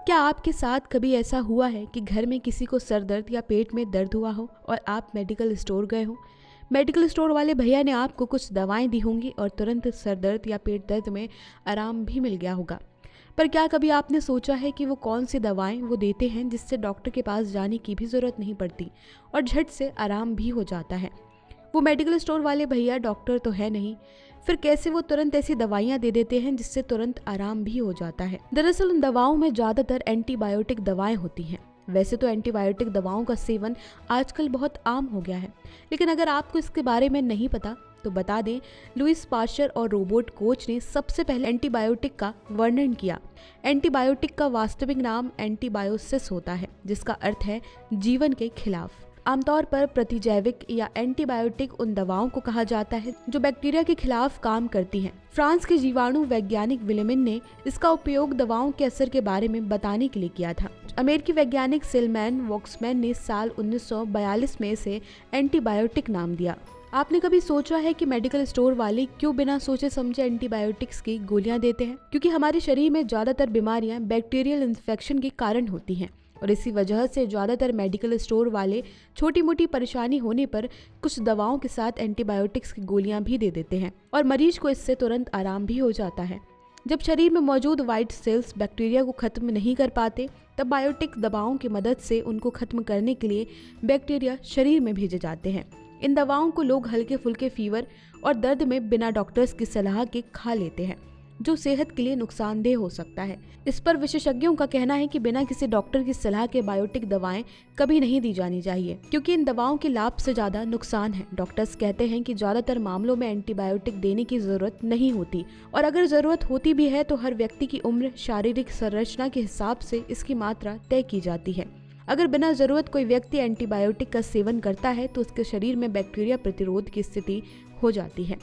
क्या आपके साथ कभी ऐसा हुआ है कि घर में किसी को सर दर्द या पेट में दर्द हुआ हो और आप मेडिकल स्टोर गए हो? मेडिकल स्टोर वाले भैया ने आपको कुछ दवाएं दी होंगी और तुरंत सर दर्द या पेट दर्द में आराम भी मिल गया होगा। पर क्या कभी आपने सोचा है कि वो कौन सी दवाएं वो देते हैं जिससे डॉक्टर के पास जाने की भी ज़रूरत नहीं पड़ती और झट से आराम भी हो जाता है? वो मेडिकल स्टोर वाले भैया डॉक्टर तो है नहीं, फिर कैसे वो तुरंत ऐसी दवाइयाँ दे देते हैं जिससे तुरंत आराम भी हो जाता है? दरअसल उन दवाओं में ज़्यादातर एंटीबायोटिक दवाएं होती हैं। वैसे तो एंटीबायोटिक दवाओं का सेवन आजकल बहुत आम हो गया है, लेकिन अगर आपको इसके बारे में नहीं पता तो बता दें, लुईस पाश्चर और रोबर्ट कोच ने सबसे पहले एंटीबायोटिक का वर्णन किया। एंटीबायोटिक का वास्तविक नाम एंटीबायोसिस होता है, जिसका अर्थ है जीवन के खिलाफ। आमतौर पर प्रतिजैविक या एंटीबायोटिक उन दवाओं को कहा जाता है जो बैक्टीरिया के खिलाफ काम करती हैं। फ्रांस के जीवाणु वैज्ञानिक विलेमिन ने इसका उपयोग दवाओं के असर के बारे में बताने के लिए किया था। अमेरिकी वैज्ञानिक सिलमैन वॉक्समैन ने साल 1942 में इसे एंटीबायोटिक नाम दिया। आपने कभी सोचा है कि मेडिकल स्टोर वाले क्यों बिना सोचे समझे एंटीबायोटिक्स की गोलियां देते हैं? क्योंकि हमारे शरीर में ज्यादातर बीमारियां बैक्टीरियल इन्फेक्शन के कारण होती हैं और इसी वजह से ज़्यादातर मेडिकल स्टोर वाले छोटी मोटी परेशानी होने पर कुछ दवाओं के साथ एंटीबायोटिक्स की गोलियां भी दे देते हैं और मरीज को इससे तुरंत आराम भी हो जाता है। जब शरीर में मौजूद वाइट सेल्स बैक्टीरिया को खत्म नहीं कर पाते, तब बायोटिक दवाओं की मदद से उनको खत्म करने के लिए बैक्टीरिया शरीर में भेजे जाते हैं। इन दवाओं को लोग हल्के फुल्के फीवर और दर्द में बिना डॉक्टर्स की सलाह के खा लेते हैं, जो सेहत के लिए नुकसानदेह हो सकता है। इस पर विशेषज्ञों का कहना है कि बिना किसी डॉक्टर की सलाह के बायोटिक दवाएं कभी नहीं दी जानी चाहिए, क्योंकि इन दवाओं के लाभ से ज्यादा नुकसान है। डॉक्टर्स कहते हैं कि ज्यादातर मामलों में एंटीबायोटिक देने की जरूरत नहीं होती और अगर जरूरत होती भी है तो हर व्यक्ति की उम्र, शारीरिक संरचना के हिसाब से इसकी मात्रा तय की जाती है। अगर बिना जरूरत कोई व्यक्ति एंटीबायोटिक का सेवन करता है तो उसके शरीर में बैक्टीरिया प्रतिरोध की स्थिति हो जाती है।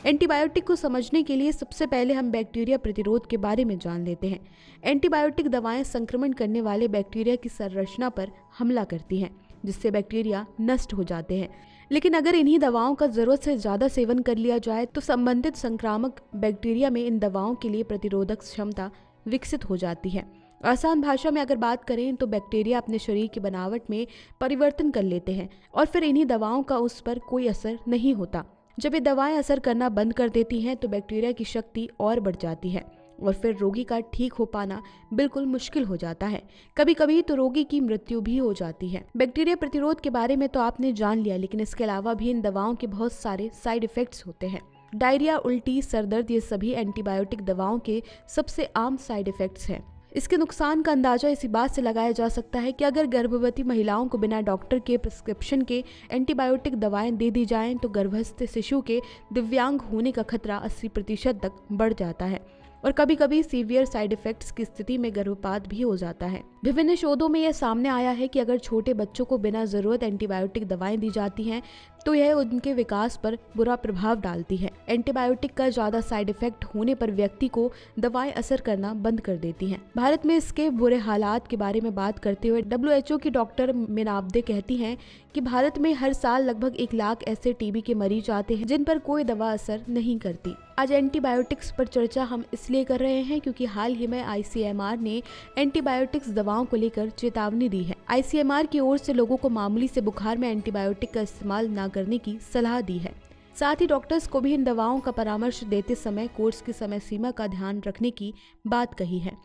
एंटीबायोटिक को समझने के लिए सबसे पहले हम बैक्टीरिया प्रतिरोध के बारे में जान लेते हैं। एंटीबायोटिक दवाएं संक्रमण करने वाले बैक्टीरिया की संरचना पर हमला करती हैं, जिससे बैक्टीरिया नष्ट हो जाते हैं। लेकिन अगर इन्हीं दवाओं का जरूरत से ज़्यादा सेवन कर लिया जाए तो संबंधित संक्रामक बैक्टीरिया में इन दवाओं के लिए प्रतिरोधक क्षमता विकसित हो जाती है। आसान भाषा में अगर बात करें तो बैक्टीरिया अपने शरीर की बनावट में परिवर्तन कर लेते हैं और फिर इन्हीं दवाओं का उस पर कोई असर नहीं होता। जब ये दवाएं असर करना बंद कर देती हैं तो बैक्टीरिया की शक्ति और बढ़ जाती है और फिर रोगी का ठीक हो पाना बिल्कुल मुश्किल हो जाता है। कभी कभी तो रोगी की मृत्यु भी हो जाती है। बैक्टीरिया प्रतिरोध के बारे में तो आपने जान लिया, लेकिन इसके अलावा भी इन दवाओं के बहुत सारे साइड इफेक्ट्स होते हैं। डायरिया, उल्टी, सरदर्द, ये सभी एंटीबायोटिक दवाओं के सबसे आम साइड इफेक्ट्स हैं। इसके नुकसान का अंदाजा इसी बात से लगाया जा सकता है कि अगर गर्भवती महिलाओं को बिना डॉक्टर के प्रिस्क्रिप्शन के एंटीबायोटिक दवाएं दे दी जाएं तो गर्भस्थ शिशु के दिव्यांग होने का खतरा 80% तक बढ़ जाता है और कभी कभी सीवियर साइड इफेक्ट्स की स्थिति में गर्भपात भी हो जाता है। विभिन्न शोधों में यह सामने आया है कि अगर छोटे बच्चों को बिना जरूरत एंटीबायोटिक दवाएं दी जाती हैं तो यह उनके विकास पर बुरा प्रभाव डालती है। एंटीबायोटिक का ज्यादा साइड इफेक्ट होने पर व्यक्ति को दवाएं असर करना बंद कर देती हैं। भारत में इसके बुरे हालात के बारे में बात करते हुए WHO की डॉक्टर मीनाब्दे कहती हैं कि भारत में हर साल लगभग 1 लाख ऐसे टीबी के मरीज आते हैं जिन पर कोई दवा असर नहीं करती। आज एंटीबायोटिक्स पर चर्चा हम इसलिए कर रहे हैं क्योंकि हाल ही में ICMR ने एंटीबायोटिक्स दवाओं को लेकर चेतावनी दी है। ICMR की ओर से लोगों को मामूली से बुखार में एंटीबायोटिक का इस्तेमाल न करने की सलाह दी है। साथ ही डॉक्टर्स को भी इन दवाओं का परामर्श देते समय कोर्स की समय सीमा का ध्यान रखने की बात कही है।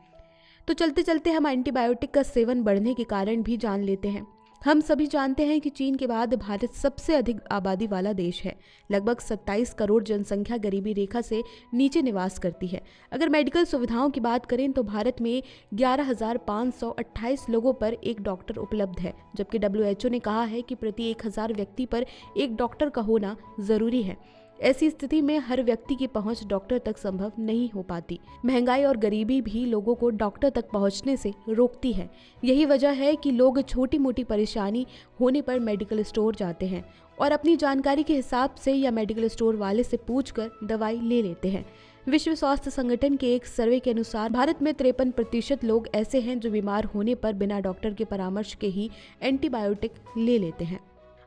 तो चलते चलते हम एंटीबायोटिक का सेवन बढ़ने के कारण भी जान लेते हैं। हम सभी जानते हैं कि चीन के बाद भारत सबसे अधिक आबादी वाला देश है। लगभग 27 करोड़ जनसंख्या गरीबी रेखा से नीचे निवास करती है। अगर मेडिकल सुविधाओं की बात करें तो भारत में 11,528 लोगों पर एक डॉक्टर उपलब्ध है, जबकि WHO ने कहा है कि प्रति 1000 व्यक्ति पर एक डॉक्टर का होना जरूरी है। ऐसी स्थिति में हर व्यक्ति की पहुंच डॉक्टर तक संभव नहीं हो पाती। महंगाई और गरीबी भी लोगों को डॉक्टर तक पहुंचने से रोकती है। यही वजह है कि लोग छोटी मोटी परेशानी होने पर मेडिकल स्टोर जाते हैं और अपनी जानकारी के हिसाब से या मेडिकल स्टोर वाले से पूछकर दवाई ले लेते हैं। विश्व स्वास्थ्य संगठन के एक सर्वे के अनुसार भारत में 53% लोग ऐसे हैं जो बीमार होने पर बिना डॉक्टर के परामर्श के ही एंटीबायोटिक ले लेते हैं।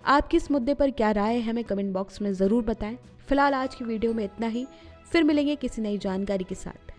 आपकी इस मुद्दे पर क्या राय है, हमें कमेंट बॉक्स में ज़रूर बताएं। फिलहाल आज की वीडियो में इतना ही, फिर मिलेंगे किसी नई जानकारी के साथ।